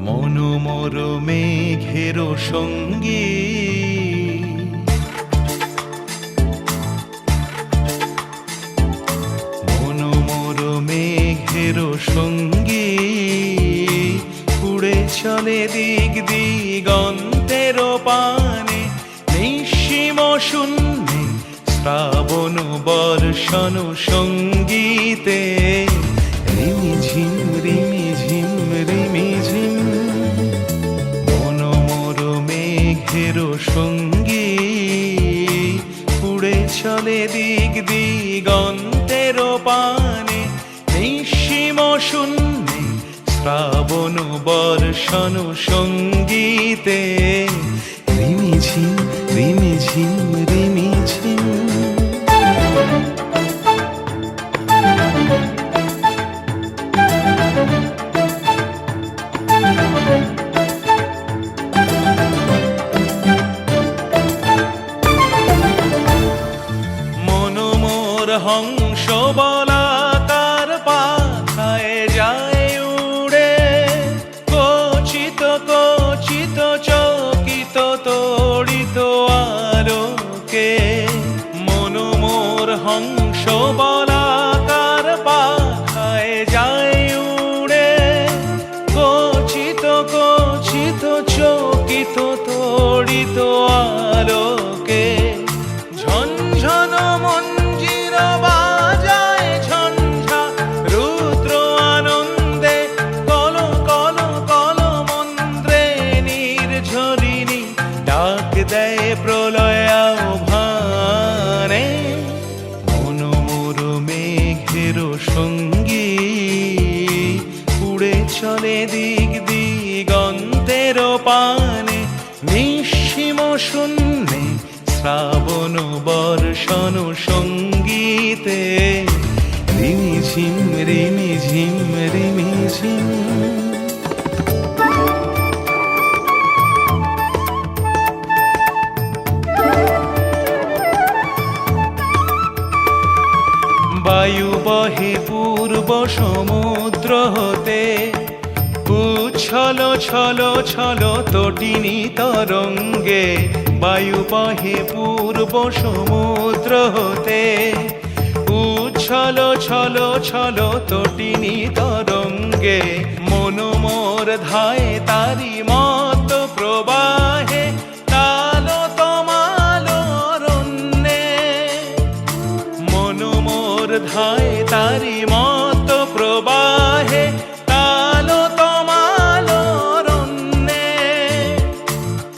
মনোমর মেঘের সঙ্গী মনোমর মেঘের সঙ্গী উড়ে চলে দিক দিগন্তের পানে নিঃসীম শূন্যে শ্রাবণ বর্ষণ সঙ্গীতে রিমিঝিম রিমিঝিম রিমিঝিম মনোমর মেঘের সঙ্গী উড়ে চলে দিক দিগন্তের পানে নিঃসীম শূন্যে শ্রাবণ বর্ষণ সঙ্গীতে রিমিঝিম রিমিঝিম রিমিঝিম মনোমর হংস বলাকার পাখায় যায় উড়ে কচিত কচিত চকিত তড়িত আলোকে মনোমর হংস বলাকার পাখায় যায় উড়ে কচিত কচিত চকিত তড়িত আলোকে ঝনঝন মঞ্জির বাজায় ঝঞ্ঝা রুদ্র আনন্দে কল কল কল মন্ত্রে নির্ঝরিণী ডাক দেয় প্রলয় আহ্বানে মনোমর মেঘের সঙ্গী উড়ে চলে দিক দিগন্তের পানে নিঃসীম শূন্যে শ্রাবণ বর্ষণ সঙ্গীতে রিমিঝিম রিমিঝিম রিমিঝিম বায়ু বহে পূর্ব সমুদ্র হতে উচ্ছল ছল ছল তটিনী তরঙ্গে বায়ু বহে পূর্ব সমুদ্র হতে উচ্ছল ছল ছল তটিনী তরঙ্গে মনোমর ধায় তারি মত প্রবাহে তালো তমালো অরণ্যে মনোমর ধায় তারি মত প্রবাহে তালো তমালো অরণ্যে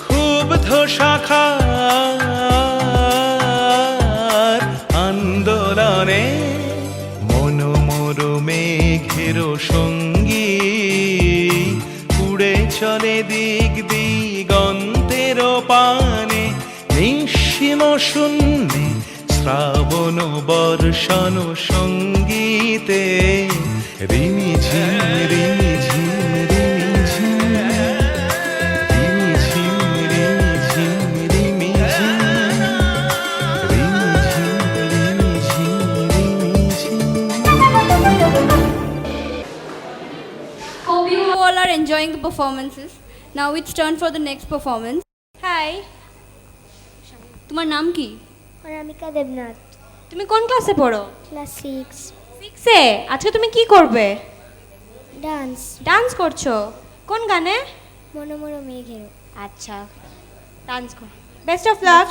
ক্ষুব্ধ শাখার আন্দোলনে মনোমর মেঘের সঙ্গী উড়ে চলে দিক দিগন্তের পানে নিঃসীম শূন্যে শ্রাবণ বর্ষণ সঙ্গীতে রিমিঝিম রিমিঝিম রিমিঝিম রিমিঝিম রিমিঝিম রিমিঝিম রিমিঝিম রিমিঝিম Hope you all are enjoying the performances. Now it's turn for the next performance. Hi. তোমার নাম কি? অনামিকা দেবনাথ। তুমি কোন ক্লাসে পড়ো? ক্লাস 6। 6 এ? আজকে তুমি কি করবে? ডান্স। ডান্স করছো? কোন গানে? মনোমর মেঘের। আচ্ছা, ডান্স করো। Best of luck.